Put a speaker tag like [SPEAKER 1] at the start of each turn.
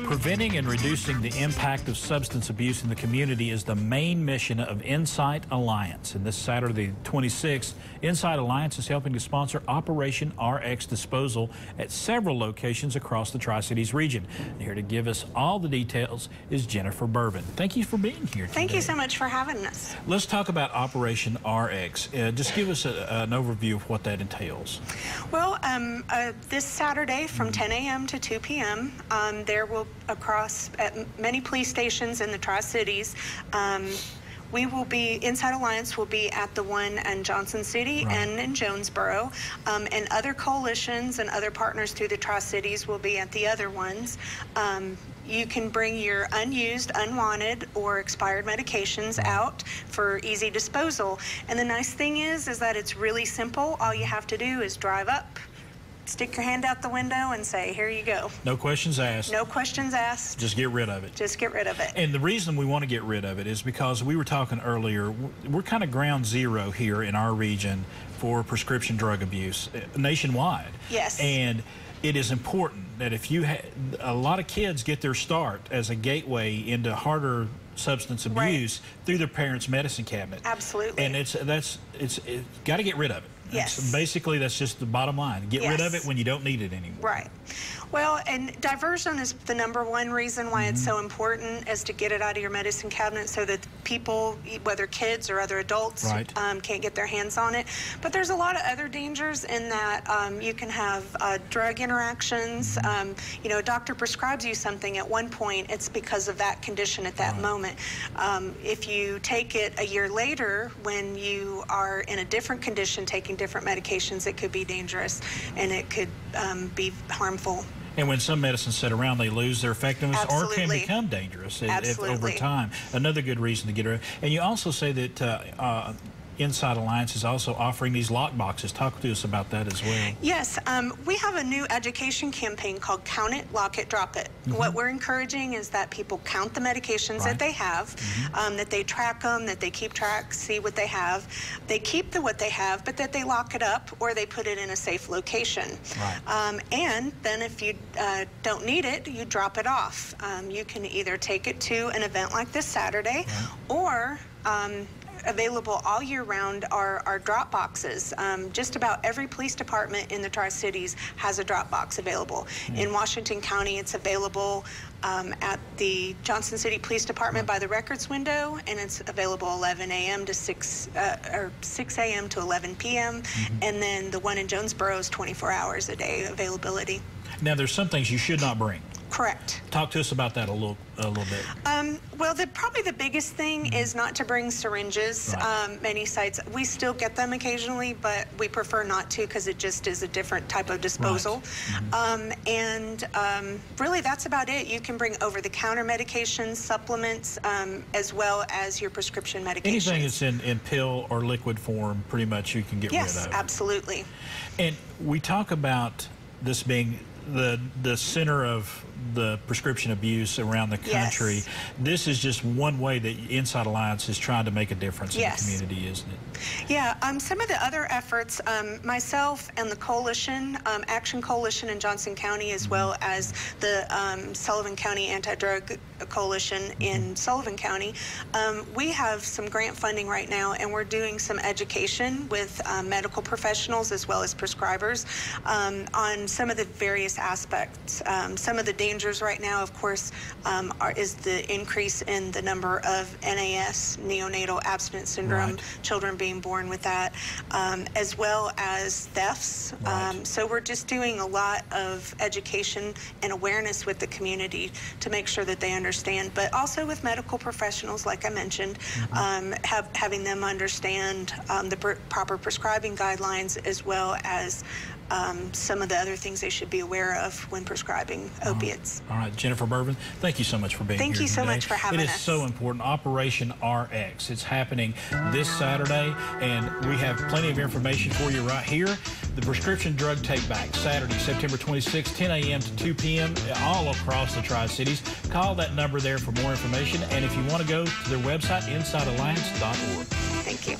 [SPEAKER 1] Preventing and reducing the impact of substance abuse in the community is the main mission of Insight Alliance. And this Saturday, the 26th, Insight Alliance is helping to sponsor Operation RX Disposal at several locations across the Tri-Cities region. And here to give us all the details is Jennifer Bourbon. Thank you for being here today.
[SPEAKER 2] Thank you so much for having us.
[SPEAKER 1] Let's talk about Operation RX. Just give us an overview of what that entails.
[SPEAKER 2] Well, this Saturday from 10 a.m. to 2 p.m., there will across at many police stations in the Tri-Cities. We will be, Insight Alliance will be at the one in Johnson City and in Jonesboro, and other coalitions and other partners through the Tri-Cities will be at the other ones. You can bring your unused, unwanted, or expired medications out for easy disposal. And the nice thing is that it's really simple. All you have to do is drive up, stick your hand out the window and say, here you go.
[SPEAKER 1] No questions asked.
[SPEAKER 2] No questions asked.
[SPEAKER 1] Just get rid of it.
[SPEAKER 2] Just get rid of it.
[SPEAKER 1] And the reason we want to get rid of it is because we were talking earlier, we're kind of ground zero here in our region for prescription drug abuse nationwide.
[SPEAKER 2] Yes.
[SPEAKER 1] And it is important that if you a lot of kids get their start as a gateway into harder substance abuse through their parents' medicine cabinet.
[SPEAKER 2] Absolutely.
[SPEAKER 1] And it's got to get rid of it.
[SPEAKER 2] Yes.
[SPEAKER 1] Basically, that's just the bottom line. Get rid of it when you don't need it anymore.
[SPEAKER 2] Right. Well, and diversion is the #1 reason why it's so important, is to get it out of your medicine cabinet so that people, whether kids or other adults, can't get their hands on it. But there's a lot of other dangers in that you can have drug interactions. You know, a doctor prescribes you something at one point, it's because of that condition at that moment. If you take it a year later, when you are in a different condition, taking different medications, it could be dangerous and it could be harmful.
[SPEAKER 1] And when some medicines sit around, they lose their effectiveness or can become dangerous over time. Another good reason to get rid of it. And you also say that Insight Alliance is also offering these lock boxes. Talk to us about that as well.
[SPEAKER 2] Yes, we have a new education campaign called Count It, Lock It, Drop It. What we're encouraging is that people count the medications that they have, that they track them, that they keep track, see what they have. They keep what they have, but that they lock it up or they put it in a safe location. And then if you don't need it, you drop it off. You can either take it to an event like this Saturday or available all year round are drop boxes. Just about every police department in the Tri-Cities has a drop box available. In Washington County, it's available at the Johnson City Police Department by the records window, and it's available 11 a.m. to 6 a.m. to 11 p.m. And then the one in Jonesboro is 24 hours a day availability.
[SPEAKER 1] Now, there's some things you should not bring.
[SPEAKER 2] Correct.
[SPEAKER 1] Talk to us about that a little bit.
[SPEAKER 2] Well, probably the biggest thing is not to bring syringes. Many sites, we still get them occasionally, but we prefer not to because it just is a different type of disposal. Really, that's about it. You can bring over-the-counter medications, supplements, as well as your prescription medications.
[SPEAKER 1] Anything that's in pill or liquid form, pretty much you can get rid of.
[SPEAKER 2] Yes, absolutely.
[SPEAKER 1] And we talk about this being the center of the prescription abuse around the country. This is just one way that Insight Alliance is trying to make a difference in the community, isn't it?
[SPEAKER 2] Yeah, some of the other efforts, myself and the coalition, Action Coalition in Johnson County, as well as the Sullivan County Anti-Drug Coalition in Sullivan County, we have some grant funding right now, and we're doing some education with medical professionals as well as prescribers on some of the various aspects. Some of the dangers right now, of course, is the increase in the number of NAS, neonatal abstinence syndrome, children being born with that, as well as thefts. So we're just doing a lot of education and awareness with the community to make sure that they understand, but also with medical professionals, like I mentioned, having them understand the proper prescribing guidelines, as well as some of the other things they should be aware of when prescribing opiates.
[SPEAKER 1] All right, Jennifer Bourbon, thank you so much for being here.
[SPEAKER 2] Thank you so much for having us.
[SPEAKER 1] It is so important. Operation RX. It's happening this Saturday, and we have plenty of information for you right here. The Prescription Drug Take Back, Saturday, September 26th, 10 a.m. to 2 p.m., all across the Tri-Cities. Call that number there for more information, and if you want to go to their website, insightalliance.org.
[SPEAKER 2] Thank you.